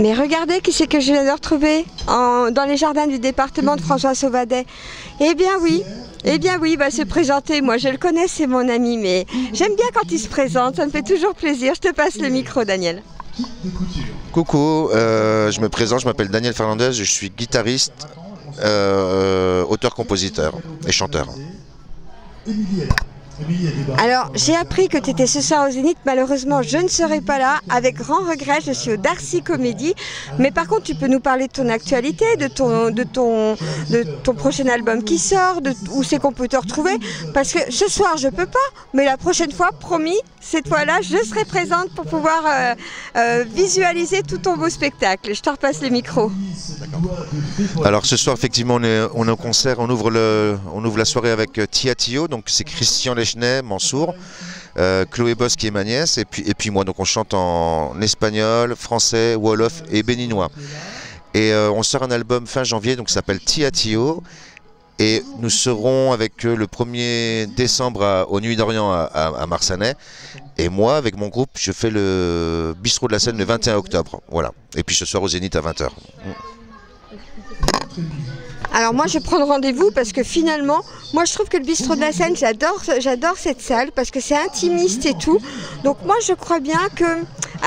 Mais regardez qui c'est que je viens de retrouver dans les jardins du département de François Sauvadet. Eh bien oui, bah, se présenter, moi je le connais, c'est mon ami, mais j'aime bien quand il se présente, ça me fait toujours plaisir. Je te passe le micro, Daniel. Coucou, je me présente, je m'appelle Daniel Fernandez, je suis guitariste, auteur-compositeur et chanteur. Alors, j'ai appris que tu étais ce soir au Zénith. Malheureusement, je ne serai pas là. Avec grand regret, je suis au Darcy Comédie. Mais par contre, tu peux nous parler de ton actualité, de ton prochain album qui sort, où c'est qu'on peut te retrouver. Parce que ce soir, je peux pas. Mais la prochaine fois, promis, cette fois-là, je serai présente pour pouvoir visualiser tout ton beau spectacle. Je te repasse le micro. Alors ce soir, effectivement, on est au concert. On ouvre la soirée avec Tia Tio. Donc c'est Christian Lechner, Mansour, Chloé Boss qui est ma nièce, et puis moi. Donc on chante en espagnol, français, wolof et béninois. Et on sort un album fin janvier, donc ça s'appelle Tia Tio. Et nous serons avec eux le 1er décembre aux Nuits d'Orient à Marsanais. Et moi, avec mon groupe, je fais le bistrot de la Seine le 21 octobre. Voilà. Et puis ce soir au Zénith à 20 h. Alors moi je vais prendre rendez-vous parce que finalement, moi je trouve que le bistrot de la Seine, j'adore cette salle parce que c'est intimiste et tout. Donc moi je crois bien que,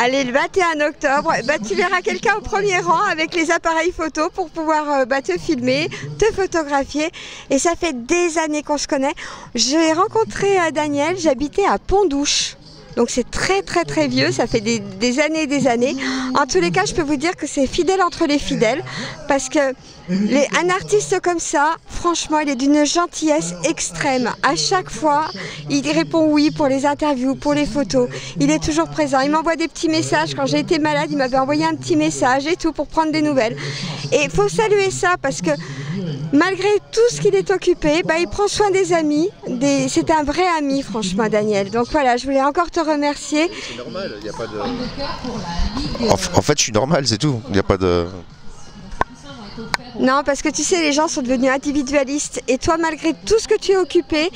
allez, le 21 octobre, bah, tu verras quelqu'un au premier rang avec les appareils photo pour pouvoir te filmer, te photographier. Et ça fait des années qu'on se connaît. J'ai rencontré Daniel, j'habitais à Pont-Douche. Donc c'est très vieux, ça fait des années et des années. En tous les cas, je peux vous dire que c'est fidèle entre les fidèles, parce que un artiste comme ça, franchement, il est d'une gentillesse extrême. À chaque fois, il répond oui pour les interviews, pour les photos. Il est toujours présent. Il m'envoie des petits messages. Quand j'ai été malade, il m'avait envoyé un petit message et tout pour prendre des nouvelles. Et il faut saluer ça parce que malgré tout ce qu'il est occupé, bah, il prend soin des amis. C'est un vrai ami, franchement, Daniel. Donc voilà, je voulais encore te remercier. C'est normal, il n'y a pas de... En fait, je suis normal, c'est tout. Il n'y a pas de... Non, parce que tu sais, les gens sont devenus individualistes. Et toi, malgré tout ce que tu es occupé,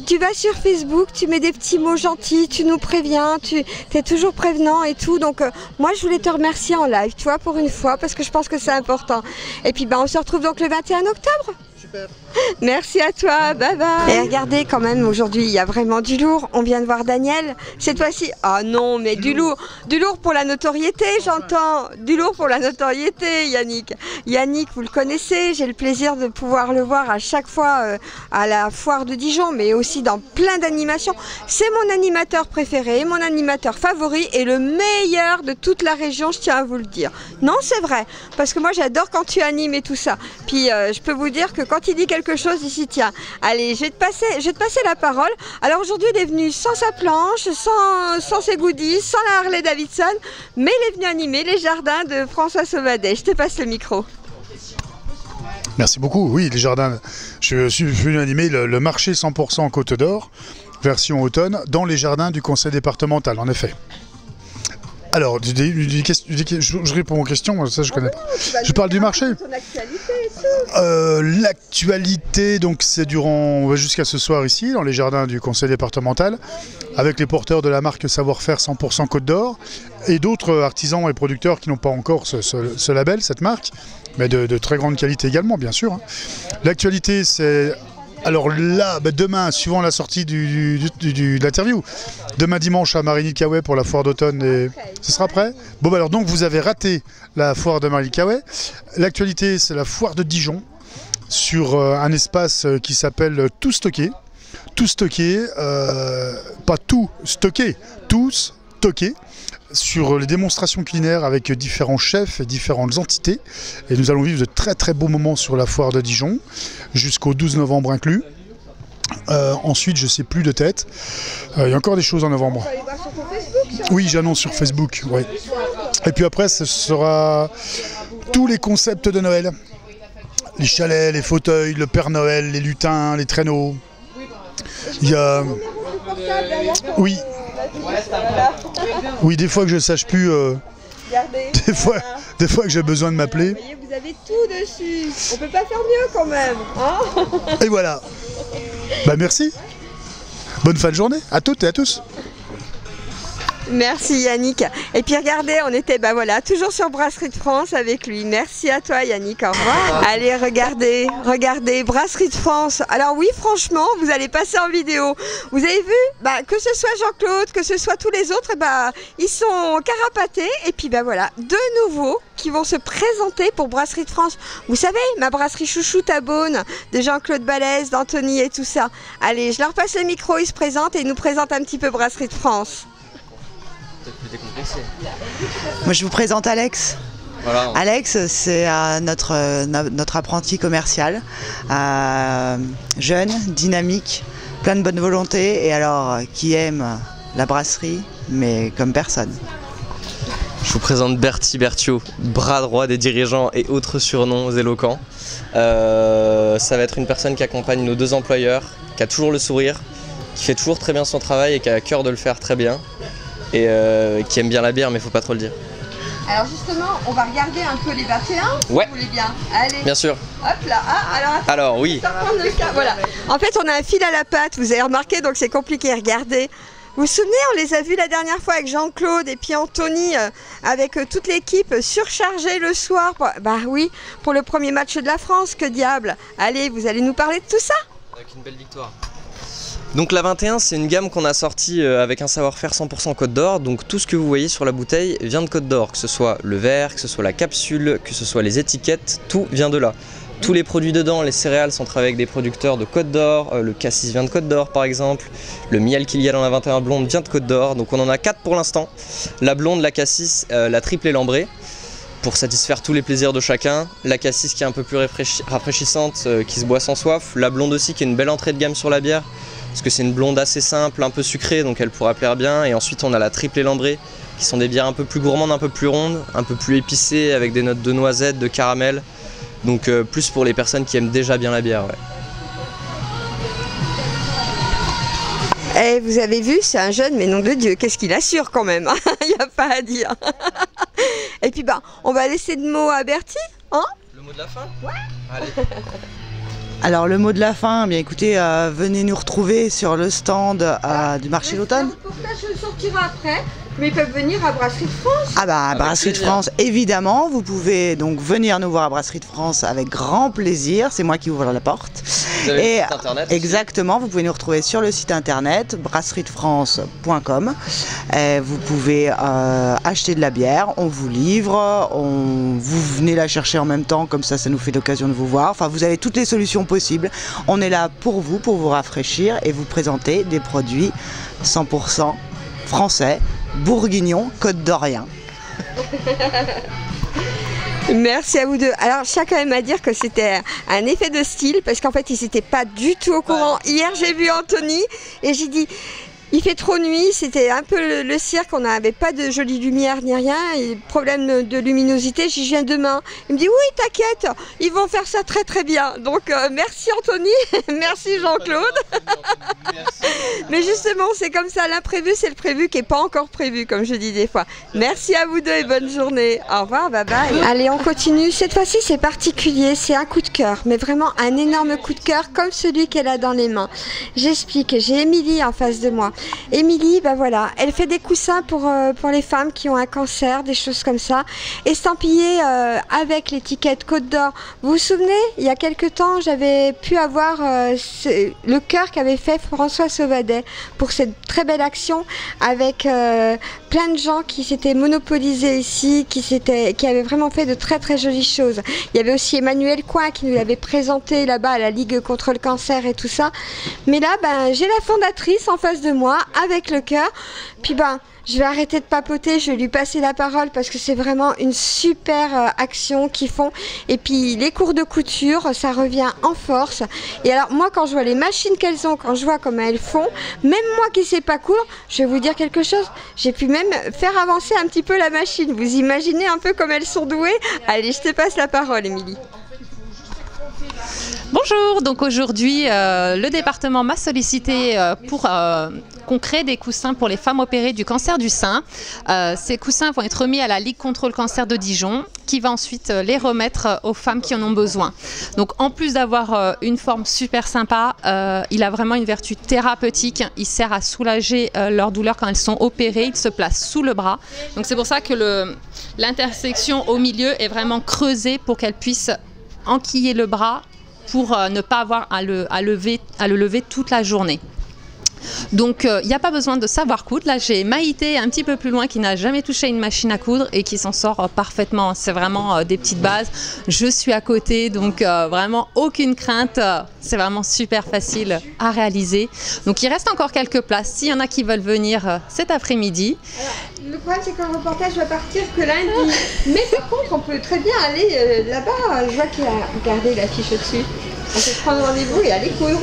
tu vas sur Facebook, tu mets des petits mots gentils, tu nous préviens, tu es toujours prévenant et tout. Donc moi, je voulais te remercier en live, tu vois, pour une fois, parce que je pense que c'est important. Et puis, bah, on se retrouve donc le 21 octobre. Super. Merci à toi, bye bye. Et regardez quand même, aujourd'hui, il y a vraiment du lourd. On vient de voir Daniel. Cette fois-ci, ah non, mais du lourd pour la notoriété, j'entends. Du lourd pour la notoriété, Yannick. Yannick, vous le connaissez, j'ai le plaisir de pouvoir le voir à chaque fois à la foire de Dijon, mais aussi dans plein d'animations. C'est mon animateur préféré, mon animateur favori et le meilleur de toute la région, je tiens à vous le dire. Non, c'est vrai, parce que moi j'adore quand tu animes et tout ça. Puis je peux vous dire que quand il dit quelque chose, ici, tiens, allez, je vais te passer la parole. Alors aujourd'hui, il est venu sans sa planche, sans ses goodies, sans la Harley Davidson, mais il est venu animer les jardins de François Sauvadet. Je te passe le micro. Merci beaucoup. Oui, les jardins. Je suis venu animer le marché 100% Côte d'Or, version automne, dans les jardins du conseil départemental, en effet. Alors, je réponds aux questions, ça je connais pas. Je parle du marché. L'actualité, donc c'est jusqu'à ce soir ici, dans les jardins du conseil départemental, avec les porteurs de la marque Savoir-faire 100% Côte d'Or, et d'autres artisans et producteurs qui n'ont pas encore ce label, cette marque, mais de très grande qualité également, bien sûr. L'actualité, c'est... Alors là, demain, suivant la sortie de l'interview, demain dimanche à Marigny-le-Caouet pour la foire d'automne, et ce sera prêt. Bon, alors donc vous avez raté la foire de Marigny-le-Caouet. L'actualité, c'est la foire de Dijon, sur un espace qui s'appelle Tout Stocké. Tout stocké, pas tout stocké, tous stocké, sur les démonstrations culinaires avec différents chefs et différentes entités. Et nous allons vivre de très beaux moments sur la foire de Dijon, jusqu'au 12 novembre inclus. Ensuite, je ne sais plus de tête. Il y a encore des choses en novembre. Oui, j'annonce sur Facebook. Ouais. Et puis après, ce sera tous les concepts de Noël. Les chalets, les fauteuils, le Père Noël, les lutins, les traîneaux. Il y a... Oui. Oui, des fois que je ne sache plus, des fois que j'ai besoin de m'appeler. Vous voyez, vous avez tout dessus. On peut pas faire mieux quand même. Hein. Et voilà. Bah merci. Bonne fin de journée à toutes et à tous. Merci Yannick. Et puis regardez, on était voilà, toujours sur Brasserie de France avec lui. Merci à toi Yannick, au revoir. Allez, regardez, Brasserie de France. Alors oui, franchement, vous allez passer en vidéo. Vous avez vu, que ce soit Jean-Claude, que ce soit tous les autres, ils sont carapatés. Et puis voilà, deux nouveaux qui vont se présenter pour Brasserie de France. Vous savez, ma brasserie chouchoute à Beaune, de Jean-Claude Balès, d'Anthony et tout ça. Allez, je leur passe le micro, ils se présentent et ils nous présentent un petit peu Brasserie de France. Moi je vous présente Alex. Voilà. Alex, c'est notre apprenti commercial, jeune, dynamique, plein de bonne volonté et alors qui aime la brasserie mais comme personne. Je vous présente Bertie Berthiaud, bras droit des dirigeants et autres surnoms éloquents. Ça va être une personne qui accompagne nos deux employeurs, qui a toujours le sourire, qui fait toujours très bien son travail et qui a à cœur de le faire très bien. Et qui aime bien la bière, mais il faut pas trop le dire. Alors justement, on va regarder un peu les 21, ouais. Si vous voulez bien. Allez. Bien sûr. Hop là, alors oui. Voilà. En fait, on a un fil à la patte, vous avez remarqué, donc c'est compliqué. Regardez. Vous vous souvenez, on les a vus la dernière fois avec Jean-Claude et puis Anthony, avec toute l'équipe surchargée le soir. Oui, pour le premier match de la France, que diable. Allez, vous allez nous parler de tout ça? Avec une belle victoire. Donc la 21, c'est une gamme qu'on a sortie avec un savoir-faire 100% Côte d'Or. Donc tout ce que vous voyez sur la bouteille vient de Côte d'Or, que ce soit le verre, que ce soit la capsule, que ce soit les étiquettes, tout vient de là. Tous les produits dedans, les céréales sont travaillés avec des producteurs de Côte d'Or, le cassis vient de Côte d'Or par exemple, le miel qu'il y a dans la 21 blonde vient de Côte d'Or, donc on en a 4 pour l'instant. La blonde, la cassis, la triple et l'ambrée, pour satisfaire tous les plaisirs de chacun. La cassis qui est un peu plus rafraîchissante, qui se boit sans soif. La blonde aussi qui est une belle entrée de gamme sur la bière, parce que c'est une blonde assez simple, un peu sucrée, donc elle pourra plaire bien. Et ensuite on a la triple et l'ambrée, qui sont des bières un peu plus gourmandes, un peu plus rondes, un peu plus épicées, avec des notes de noisette, de caramel. Donc plus pour les personnes qui aiment déjà bien la bière. Ouais. Et vous avez vu, c'est un jeune, mais nom de Dieu, qu'est-ce qu'il assure quand même. Il n'y a pas à dire. Et puis on va laisser le mot à Bertie, hein? Le mot de la fin? Ouais. Allez. Alors le mot de la fin, bien écoutez, venez nous retrouver sur le stand du marché l'automne. Le reportage sortira après. Mais ils peuvent venir à Brasserie de France. À Brasserie de France, évidemment. Vous pouvez donc venir nous voir à Brasserie de France avec grand plaisir. C'est moi qui ouvre la porte. Vous avez le site internet aussi. Exactement, vous pouvez nous retrouver sur le site internet brasserie-de-france.com. Vous pouvez acheter de la bière, on vous livre, vous venez la chercher en même temps, comme ça nous fait l'occasion de vous voir. Enfin, vous avez toutes les solutions possibles. On est là pour vous rafraîchir et vous présenter des produits 100% français, bourguignon, côte d'Orient. Merci à vous deux. Alors, je tiens quand même à dire que c'était un effet de style parce qu'en fait, ils n'étaient pas du tout au courant. Hier, j'ai vu Anthony et j'ai dit... Il fait trop nuit, c'était un peu le cirque, on n'avait pas de jolie lumière ni rien, et problème de luminosité, j'y viens demain. Il me dit oui, t'inquiète, ils vont faire ça très très bien. Donc merci Anthony, merci Jean-Claude. Mais justement, c'est comme ça, l'imprévu c'est le prévu qui n'est pas encore prévu, comme je dis des fois. Merci à vous deux et bonne journée. Au revoir, bye bye. Allez, on continue. Cette fois-ci, c'est particulier, c'est un coup de cœur, mais vraiment un énorme coup de cœur comme celui qu'elle a dans les mains. J'explique, j'ai Émilie en face de moi. Émilie, voilà, elle fait des coussins pour les femmes qui ont un cancer, des choses comme ça, estampillés avec l'étiquette Côte d'Or. Vous vous souvenez, il y a quelques temps, j'avais pu avoir le cœur qu'avait fait François Sauvadet pour cette très belle action avec plein de gens qui s'étaient monopolisés ici, qui avaient vraiment fait de très très jolies choses. Il y avait aussi Emmanuel Coin qui nous l'avait présenté là-bas à la Ligue contre le cancer et tout ça. Mais là, j'ai la fondatrice en face de moi avec le cœur. Puis je vais arrêter de papoter, je vais lui passer la parole parce que c'est vraiment une super action qu'ils font. Et puis les cours de couture, ça revient en force. Et alors moi, quand je vois les machines qu'elles ont, quand je vois comment elles font, même moi qui sais pas coudre, je vais vous dire quelque chose, j'ai pu même faire avancer un petit peu la machine. Vous imaginez un peu comme elles sont douées? Allez, je te passe la parole, Émilie. Bonjour, donc aujourd'hui le département m'a sollicité pour qu'on crée des coussins pour les femmes opérées du cancer du sein. Ces coussins vont être remis à la Ligue contre le cancer de Dijon, qui va ensuite les remettre aux femmes qui en ont besoin. Donc en plus d'avoir une forme super sympa, il a vraiment une vertu thérapeutique. Il sert à soulager leur douleur quand elles sont opérées. Il se place sous le bras. Donc c'est pour ça que l'intersection au milieu est vraiment creusée pour qu'elle puisse enquiller le bras pour ne pas avoir à le lever toute la journée. Donc il n'y a pas besoin de savoir coudre. Là j'ai Maïté un petit peu plus loin qui n'a jamais touché une machine à coudre et qui s'en sort parfaitement. C'est vraiment des petites bases. Je suis à côté, donc vraiment aucune crainte. C'est vraiment super facile à réaliser. Donc il reste encore quelques places s'il y en a qui veulent venir cet après-midi. Le problème c'est que le reportage va partir que lundi. Mais par contre on peut très bien aller là-bas. Je vois qu'il a regardé l'affiche au-dessus. On peut prendre rendez-vous et aller coudre.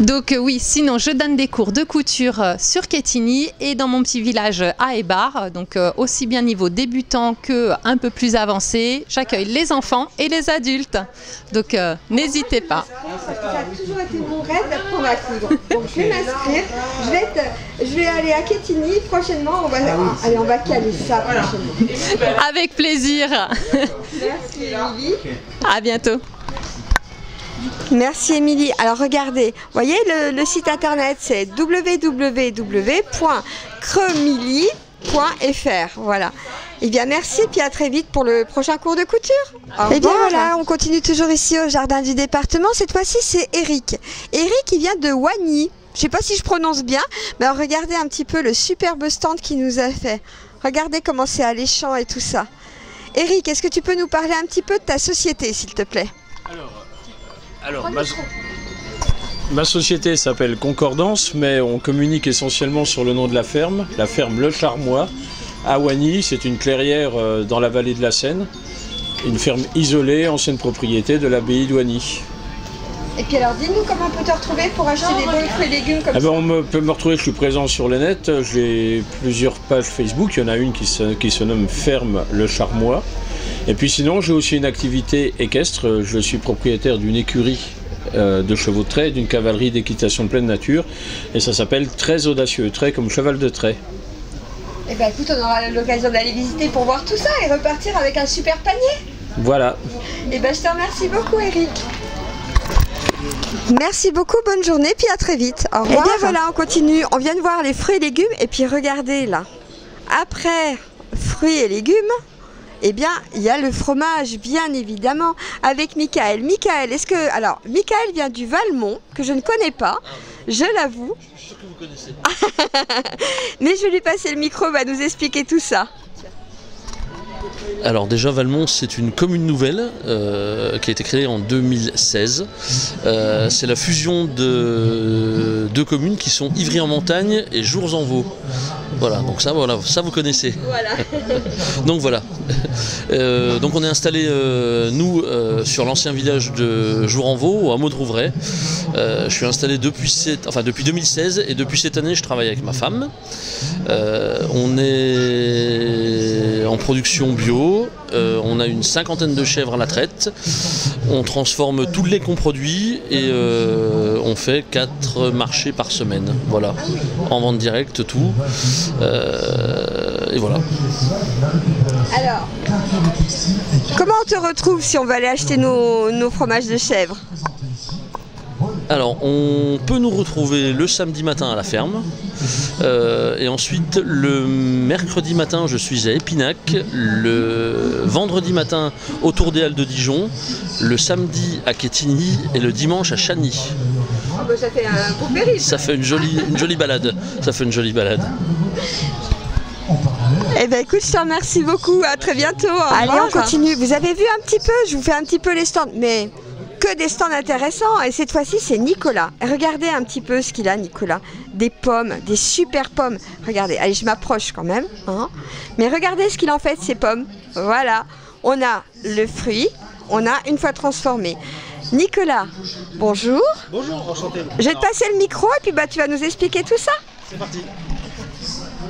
Donc oui, sinon je donne des cours de couture sur Quetigny et dans mon petit village à Ébar. Donc aussi bien niveau débutant que un peu plus avancé. J'accueille les enfants et les adultes. Donc n'hésitez pas. Ça a toujours été mon rêve d'apprendre à coudre. Donc je vais m'inscrire. Je vais aller à Quetigny prochainement. On va caler ça prochainement. Avec plaisir. Merci Émilie. À bientôt. Merci Émilie. Alors regardez, vous voyez le site internet c'est www.cremilly.fr. Voilà. Et bien merci et puis à très vite pour le prochain cours de couture. Et bien voilà, on continue toujours ici au jardin du département. Cette fois-ci c'est Eric. Eric il vient de Wagny. Je ne sais pas si je prononce bien, mais alors, regardez un petit peu le superbe stand qu'il nous a fait. Regardez comment c'est alléchant et tout ça. Eric, est-ce que tu peux nous parler un petit peu de ta société s'il te plaît ? Alors ma société s'appelle Concordance, mais on communique essentiellement sur le nom de la ferme Le Charmois, à Wagny. C'est une clairière dans la vallée de la Seine, une ferme isolée, ancienne propriété de l'abbaye de Wagny. Et puis alors, dis-nous comment on peut te retrouver pour acheter des beaux fruits et légumes comme ça. On peut me retrouver, je suis présent sur le net, j'ai plusieurs pages Facebook, il y en a une qui se nomme Ferme Le Charmois. Et puis sinon, j'ai aussi une activité équestre. Je suis propriétaire d'une écurie de chevaux de trait, d'une cavalerie d'équitation de pleine nature. Et ça s'appelle Très Audacieux, trait comme cheval de trait. Eh bien écoute, on aura l'occasion d'aller visiter pour voir tout ça et repartir avec un super panier. Voilà. Eh bien je te remercie beaucoup Eric. Merci beaucoup, bonne journée, puis à très vite. Au revoir. Et bien voilà, on continue. On vient de voir les fruits et légumes et puis regardez là. Après fruits et légumes, eh bien, il y a le fromage, bien évidemment, avec Michael. Michael, alors, Michael vient du Valmont, que je ne connais pas, je l'avoue. Je suis sûr que vous connaissez. Mais je vais lui passer le micro, il va nous expliquer tout ça. Alors déjà Valmont c'est une commune nouvelle qui a été créée en 2016. C'est la fusion de deux communes qui sont Ivry-en-Montagne et Jours-en-Vaux. Voilà, donc ça vous connaissez. Voilà. Donc voilà. Donc on est installé nous sur l'ancien village de Jours-en-Vaux, au hameau de Rouvray. Je suis installé depuis 2016 et depuis cette année je travaille avec ma femme. On est en production bio, on a une 50aine de chèvres à la traite, on transforme tout le lait qu'on produit et on fait 4 marchés par semaine, voilà, en vente directe tout, et voilà. Alors, comment on te retrouve si on veut aller acheter nos fromages de chèvre ? Alors, on peut nous retrouver le samedi matin à la ferme, et ensuite le mercredi matin je suis à Épinac, le vendredi matin autour des Halles de Dijon, le samedi à Quetigny et le dimanche à Chagny. Oh bah ça fait un beau périple. Ça fait une jolie balade. Ça fait une jolie balade. Eh bien écoute, je te remercie beaucoup, à très bientôt. Allez, on continue. Vous avez vu un petit peu, je vous fais un petit peu les stands, mais que des stands intéressants. Et cette fois-ci, c'est Nicolas. Regardez un petit peu ce qu'il a, Nicolas. Des pommes, des super pommes. Regardez, allez, je m'approche quand même. Hein. Mais regardez ce qu'il en fait de ces pommes. Voilà, on a le fruit, on a une fois transformé. Nicolas, bonjour. Bonjour, enchanté. Je vais te passer le micro et puis tu vas nous expliquer tout ça. C'est parti.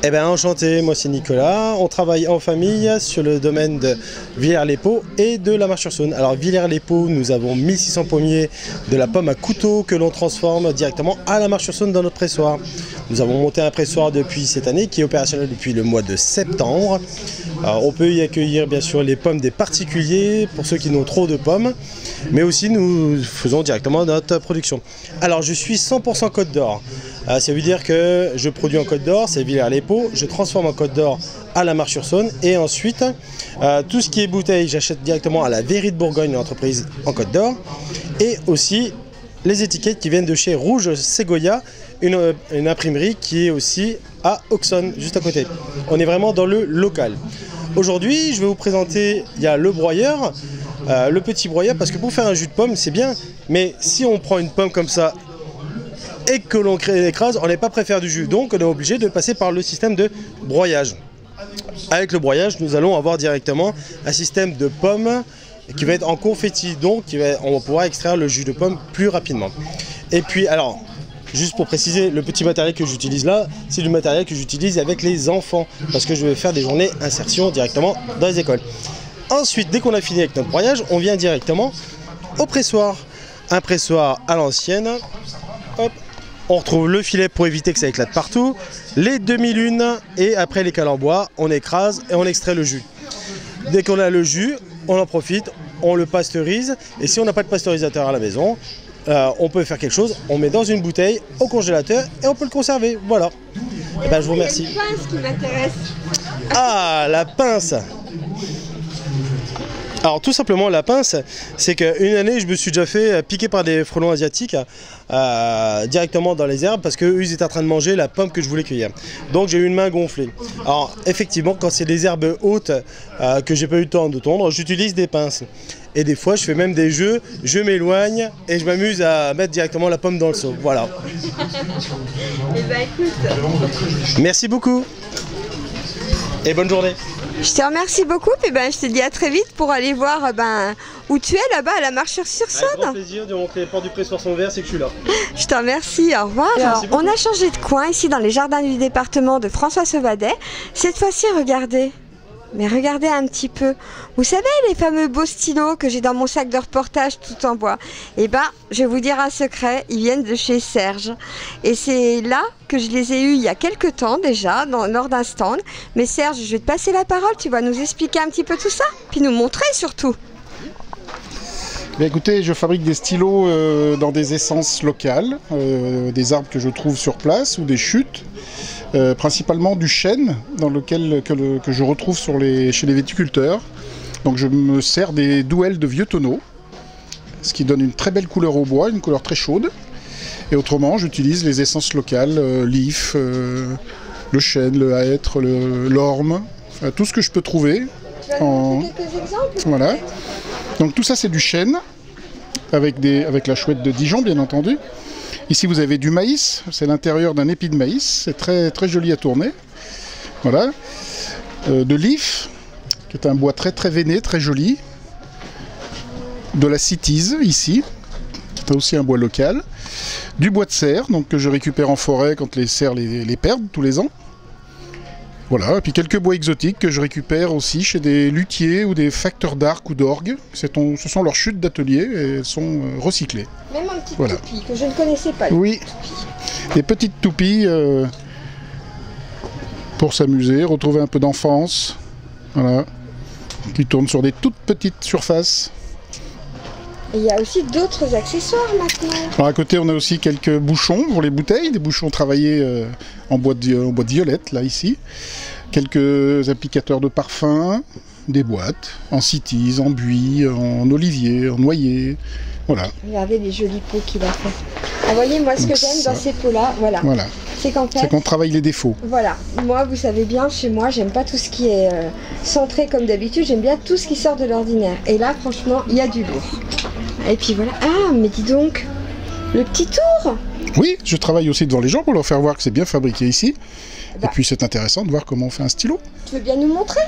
Eh bien, enchanté, moi c'est Nicolas. On travaille en famille sur le domaine de Villers-les-Paux et de la Marche-sur-Saône. Alors, Villers-les-Paux, nous avons 1600 pommiers de la pomme à couteau que l'on transforme directement à la Marche-sur-Saône dans notre pressoir. Nous avons monté un pressoir depuis cette année qui est opérationnel depuis le mois de septembre. Alors, on peut y accueillir bien sûr les pommes des particuliers pour ceux qui n'ont trop de pommes, mais aussi nous faisons directement notre production. Alors, je suis 100% Côte d'Or. Ça veut dire que je produis en Côte d'Or, c'est Villers-les-Paux, je transforme en Côte d'Or à la Marche-sur-Saône et ensuite tout ce qui est bouteille, j'achète directement à la Verrie de Bourgogne, une entreprise en Côte d'Or, et aussi les étiquettes qui viennent de chez Rouge Ségoya, une imprimerie qui est aussi à Auxonne, juste à côté. On est vraiment dans le local. Aujourd'hui, je vais vous présenter, il y a le broyeur, le petit broyeur, parce que pour faire un jus de pomme, c'est bien, mais si on prend une pomme comme ça, et que l'on écrase, on n'est pas prêt à faire du jus. Donc on est obligé de passer par le système de broyage. Avec le broyage, nous allons avoir directement un système de pommes qui va être en confetti. Donc on va pouvoir extraire le jus de pomme plus rapidement. Et puis alors, juste pour préciser, le petit matériel que j'utilise là, c'est du matériel que j'utilise avec les enfants. Parce que je vais faire des journées insertion directement dans les écoles. Ensuite, dès qu'on a fini avec notre broyage, on vient directement au pressoir. Un pressoir à l'ancienne. Hop. On retrouve le filet pour éviter que ça éclate partout, les demi-lunes et après les cales en bois, on écrase et on extrait le jus. Dès qu'on a le jus, on en profite, on le pasteurise et si on n'a pas de pasteurisateur à la maison, on peut faire quelque chose, on met dans une bouteille au congélateur et on peut le conserver. Voilà. Et ben, je vous remercie. Il y a une pince qui m'intéresse. Ah, la pince! Alors tout simplement la pince, c'est qu'une année je me suis déjà fait piquer par des frelons asiatiques directement dans les herbes parce qu'eux ils étaient en train de manger la pomme que je voulais cueillir. Donc j'ai eu une main gonflée. Alors effectivement quand c'est des herbes hautes que j'ai pas eu le temps de tondre, j'utilise des pinces. Et des fois je fais même des jeux, je m'éloigne et je m'amuse à mettre directement la pomme dans le seau. Voilà. Eh ben écoute. Merci beaucoup et bonne journée. Je te remercie beaucoup, et ben, je te dis à très vite pour aller voir où tu es là-bas à la Marche-sur-Saône. Avec grand plaisir de montrer les portes du pressoir sont ouvertes, c'est que je suis là. Je te remercie, au revoir. Alors, on a changé de coin ici dans les jardins du département de François Sauvadet. Cette fois-ci, regardez. Mais regardez un petit peu. Vous savez les fameux beaux stylos que j'ai dans mon sac de reportage tout en bois? Eh ben, je vais vous dire un secret, ils viennent de chez Serge. Et c'est là que je les ai eus il y a quelques temps déjà, lors d'un stand. Mais Serge, je vais te passer la parole, tu vas nous expliquer un petit peu tout ça, puis nous montrer surtout. Bien, écoutez, je fabrique des stylos dans des essences locales, des arbres que je trouve sur place ou des chutes. Principalement du chêne que je retrouve chez les viticulteurs. Donc je me sers des douelles de vieux tonneaux, ce qui donne une très belle couleur au bois, une couleur très chaude. Et autrement, j'utilise les essences locales, l'if, le chêne, le hêtre, l'orme, enfin, tout ce que je peux trouver. Tu vas nous montrer quelques exemples? Voilà. Donc tout ça c'est du chêne, avec la chouette de Dijon bien entendu. Ici vous avez du maïs, c'est l'intérieur d'un épi de maïs, c'est très, très joli à tourner. Voilà. De l'if, qui est un bois très très veiné, très joli. De la cytise ici, qui est aussi un bois local. Du bois de serre, donc que je récupère en forêt quand les cerfs les perdent tous les ans. Voilà, et puis quelques bois exotiques que je récupère aussi chez des luthiers ou des facteurs d'arc ou d'orgue. Ce sont leurs chutes d'atelier et elles sont recyclées. Même un petit toupie que je ne connaissais pas. Oui, des petites toupies pour s'amuser, retrouver un peu d'enfance. Voilà, qui tournent sur des toutes petites surfaces. Et il y a aussi d'autres accessoires maintenant. Alors à côté, on a aussi quelques bouchons pour les bouteilles, des bouchons travaillés en bois de violette, là, ici. Quelques applicateurs de parfum, des boîtes, en cytise, en buis, en olivier, en noyer. Voilà. Regardez les jolis pots qu'il a fait. Ah, voyez, moi, ce que j'aime dans ces pots-là, voilà. C'est qu'en fait... C'est qu'on travaille les défauts. Voilà. Moi, vous savez bien, chez moi, j'aime pas tout ce qui est centré comme d'habitude. J'aime bien tout ce qui sort de l'ordinaire. Et là, franchement, il y a du lourd. Et puis voilà. Ah, mais dis donc, le petit tour. Oui, je travaille aussi devant les gens pour leur faire voir que c'est bien fabriqué ici. Et puis c'est intéressant de voir comment on fait un stylo. Tu veux bien nous montrer?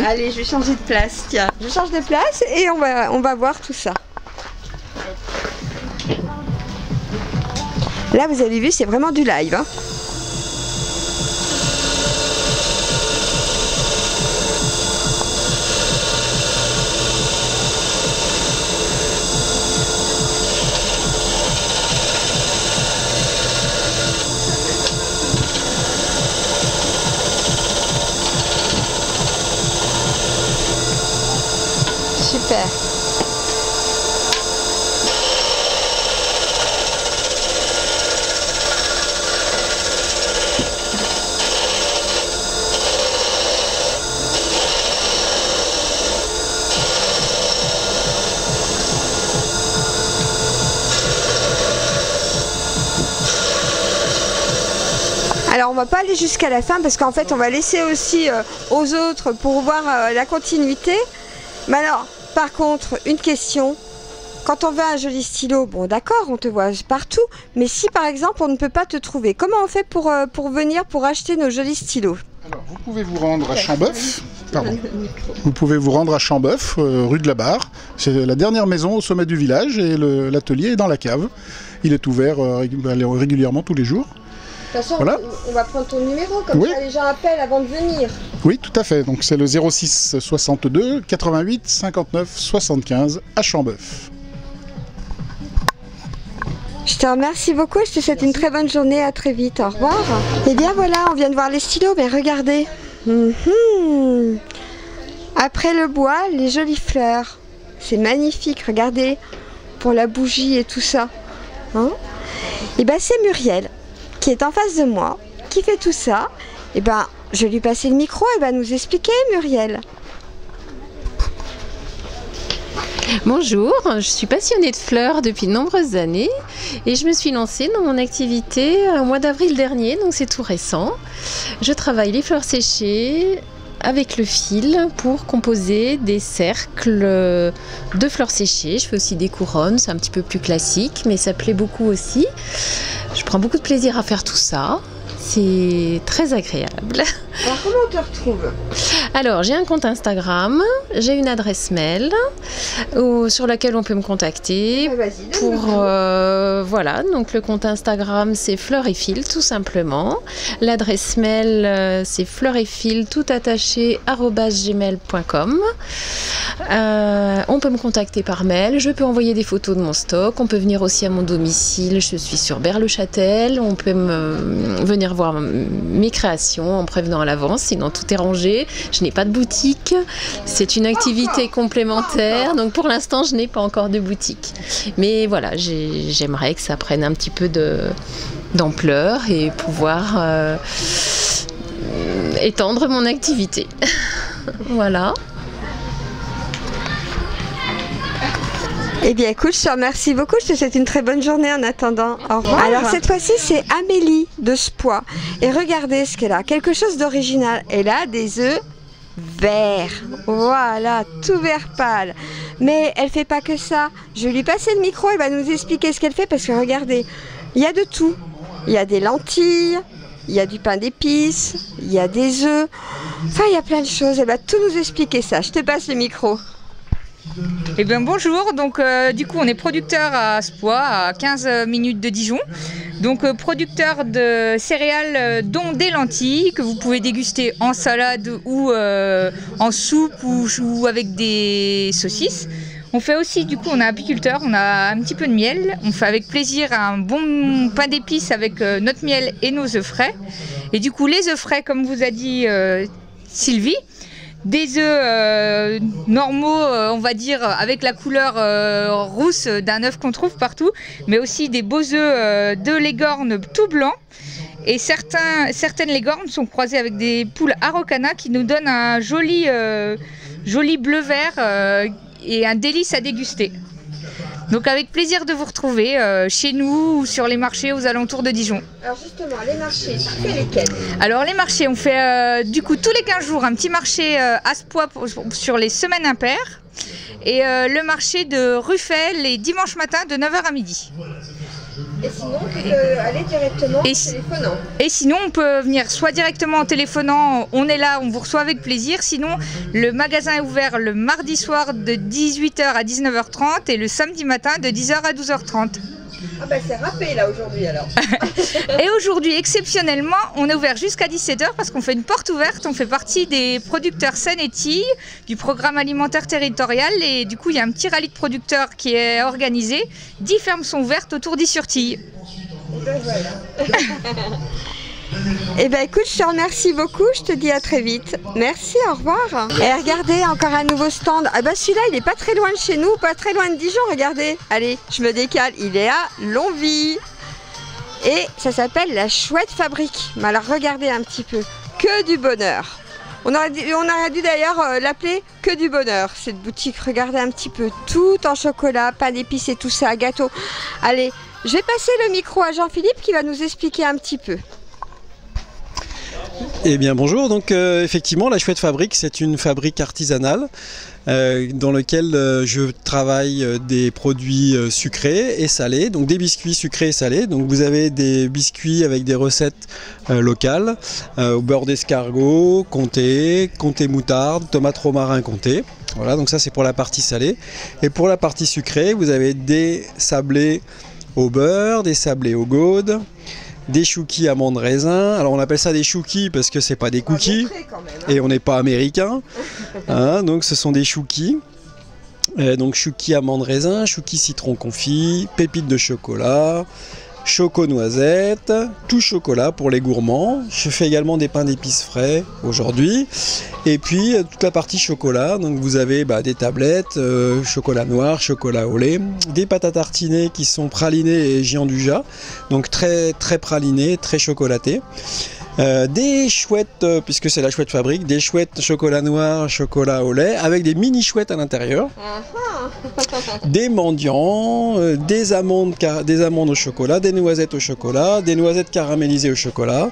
Allez, je vais changer de place. Tiens, je change de place et on va voir tout ça. Là, vous avez vu, c'est vraiment du live. Hein. Super. Alors on va pas aller jusqu'à la fin parce qu'en fait on va laisser aussi aux autres pour voir la continuité. Mais alors par contre une question, quand on veut un joli stylo, bon d'accord on te voit partout, mais si par exemple on ne peut pas te trouver, comment on fait pour venir pour acheter nos jolis stylos? Alors vous pouvez vous rendre à Chambeuf. Pardon. Vous pouvez vous rendre à Chambeuf, rue de la Barre. C'est la dernière maison au sommet du village et l'atelier est dans la cave. Il est ouvert régulièrement tous les jours. De toute façon, voilà. On va prendre ton numéro, comme ça les gens appellent avant de venir. Oui, tout à fait. Donc c'est le 06 62 88 59 75 à Chambeuf. Je te remercie beaucoup, je te souhaite une très bonne journée, à très vite, au revoir. Et bien voilà, on vient de voir les stylos, mais regardez. Après le bois, les jolies fleurs. C'est magnifique, regardez, pour la bougie et tout ça. Hein? Et bien c'est Muriel qui est en face de moi, qui fait tout ça. Et ben, je vais lui passer le micro, elle va nous expliquer, Muriel. Bonjour, je suis passionnée de fleurs depuis de nombreuses années et je me suis lancée dans mon activité au mois d'avril dernier, donc c'est tout récent. Je travaille les fleurs séchées avec le fil pour composer des cercles de fleurs séchées. Je fais aussi des couronnes, c'est un petit peu plus classique, mais ça plaît beaucoup aussi. Je prends beaucoup de plaisir à faire tout ça. C'est très agréable. Alors comment on te retrouve? Alors j'ai un compte Instagram, j'ai une adresse mail sur laquelle on peut me contacter pour voilà, donc le compte Instagram c'est Fleurs et Fil tout simplement. L'adresse mail c'est fleuretfil tout attaché @gmail.com. On peut me contacter par mail, je peux envoyer des photos de mon stock, on peut venir aussi à mon domicile, je suis sur Berle-Châtel, on peut venir voir mes créations en prévenant à l'avance, sinon tout est rangé. Je n'ai pas de boutique, c'est une activité complémentaire, donc pour l'instant je n'ai pas encore de boutique. Mais voilà, j'aimerais que ça prenne un petit peu d'ampleur et pouvoir étendre mon activité. Voilà. Eh bien écoute, je te remercie beaucoup, je te souhaite une très bonne journée en attendant. Au revoir. Alors cette fois-ci c'est Amélie de Spois. Et regardez ce qu'elle a, quelque chose d'original. Elle a des œufs verts. Voilà, tout vert pâle. Mais elle fait pas que ça. Je vais lui passer le micro, elle va nous expliquer ce qu'elle fait parce que regardez, il y a de tout. Il y a des lentilles, il y a du pain d'épices, il y a des œufs. Enfin, il y a plein de choses. Elle va tout nous expliquer ça. Je te passe le micro. Eh bien bonjour, donc du coup on est producteur à Spois, à 15 minutes de Dijon. Donc producteur de céréales dont des lentilles que vous pouvez déguster en salade ou en soupe ou avec des saucisses. On fait aussi, du coup on est apiculteur, on a un petit peu de miel. On fait avec plaisir un bon pain d'épices avec notre miel et nos œufs frais. Et du coup les œufs frais, comme vous a dit Sylvie, des œufs normaux, on va dire, avec la couleur rousse d'un œuf qu'on trouve partout, mais aussi des beaux œufs de Leghorn tout blancs. Et certaines Leghorn sont croisées avec des poules Araucana qui nous donnent un joli bleu-vert et un délice à déguster. Donc avec plaisir de vous retrouver chez nous ou sur les marchés aux alentours de Dijon. Alors justement, les marchés, tu fais lesquels? Alors les marchés, on fait du coup tous les 15 jours un petit marché à Spois sur les semaines impaires. Et le marché de Ruffel les dimanches matins de 9h à midi. Et sinon, tu peux aller directement en téléphonant. Et sinon, on peut venir soit directement en téléphonant, on est là, on vous reçoit avec plaisir. Sinon, le magasin est ouvert le mardi soir de 18h à 19h30 et le samedi matin de 10h à 12h30. Ah bah c'est râpé là aujourd'hui alors. Et aujourd'hui, exceptionnellement, on est ouvert jusqu'à 17h parce qu'on fait une porte ouverte. On fait partie des producteurs Seine-et-Tille du programme alimentaire territorial et du coup il y a un petit rallye de producteurs qui est organisé. 10 fermes sont ouvertes autour d'Is-sur-Tille. Ben voilà. Eh bien écoute, je te remercie beaucoup, je te dis à très vite. Merci, au revoir. Et regardez, encore un nouveau stand. Ah bah celui-là, il est pas très loin de chez nous, pas très loin de Dijon, regardez. Allez, je me décale, il est à Longwy. Et ça s'appelle la Chouette Fabrique. Mais alors regardez un petit peu, que du bonheur. On aurait dû d'ailleurs l'appeler Que du bonheur, cette boutique. Regardez un petit peu, tout en chocolat, pain d'épices et tout ça, gâteau. Allez, je vais passer le micro à Jean-Philippe qui va nous expliquer un petit peu. Eh bien bonjour, donc effectivement la Chouette Fabrique c'est une fabrique artisanale dans laquelle je travaille des produits sucrés et salés, donc des biscuits sucrés et salés. Donc vous avez des biscuits avec des recettes locales, au beurre d'escargot, comté moutarde, tomate romarin comté. Voilà, donc ça c'est pour la partie salée. Et pour la partie sucrée, vous avez des sablés au beurre, des sablés au gaude, des chouquis amandes raisin. Alors on appelle ça des chouquis parce que c'est pas des cookies et on n'est pas américain. Hein, donc ce sont des chouquis. Donc chouquis amandes raisin, chouquis citron confit, pépites de chocolat, choco noisette, tout chocolat pour les gourmands. Je fais également des pains d'épices frais aujourd'hui. Et puis toute la partie chocolat, donc vous avez des tablettes, chocolat noir, chocolat au lait, des pâtes à tartiner qui sont pralinées et gianduja, donc très très pralinées, très chocolatées. Des chouettes, puisque c'est la Chouette Fabrique, des chouettes chocolat noir, chocolat au lait, avec des mini chouettes à l'intérieur, des mendiants, des amandes au chocolat, des noisettes au chocolat, des noisettes caramélisées au chocolat,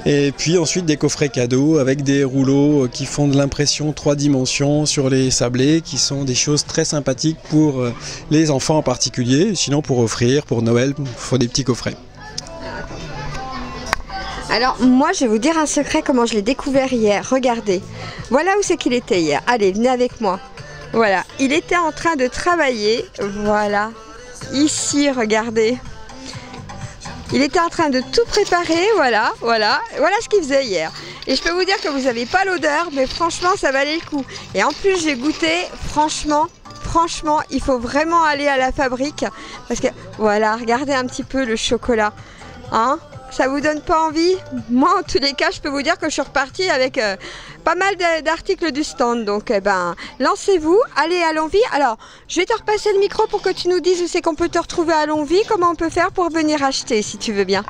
et puis ensuite des coffrets cadeaux avec des rouleaux qui font de l'impression 3 dimensions sur les sablés, qui sont des choses très sympathiques pour les enfants en particulier, sinon pour offrir, pour Noël, il faut des petits coffrets. Alors moi je vais vous dire un secret, comment je l'ai découvert hier. Regardez, voilà où c'est qu'il était hier. Allez, venez avec moi. Voilà, il était en train de travailler. Voilà, ici, regardez. Il était en train de tout préparer, voilà ce qu'il faisait hier. Et je peux vous dire que vous n'avez pas l'odeur, mais franchement ça valait le coup. Et en plus j'ai goûté, franchement, il faut vraiment aller à la fabrique. Parce que voilà, regardez un petit peu le chocolat. Hein ? Ça vous donne pas envie? Moi, en tous les cas, je peux vous dire que je suis repartie avec pas mal d'articles du stand. Donc, lancez-vous, allez à Longwy. Alors, je vais te repasser le micro pour que tu nous dises où c'est qu'on peut te retrouver à Longwy, comment on peut faire pour venir acheter, si tu veux bien.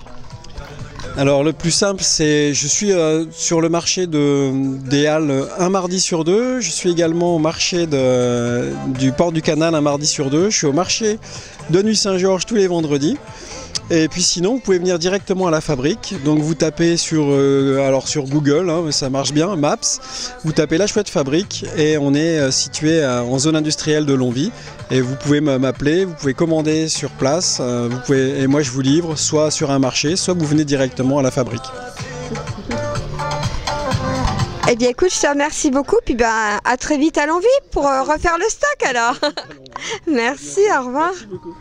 Alors, le plus simple, c'est je suis sur le marché des Halles un mardi sur 2. Je suis également au marché du Port du Canal un mardi sur 2. Je suis au marché de Nuit-Saint-Georges tous les vendredis. Et puis sinon, vous pouvez venir directement à la fabrique. Donc vous tapez sur Google, hein, ça marche bien, Maps. Vous tapez la Chouette Fabrique et on est situé en zone industrielle de Longwy. Et vous pouvez m'appeler, vous pouvez commander sur place. Et moi je vous livre, soit sur un marché, soit vous venez directement à la fabrique. Eh bien écoute, je te remercie beaucoup. Puis à très vite à Longwy pour refaire le stock alors. Merci, au revoir. Merci beaucoup.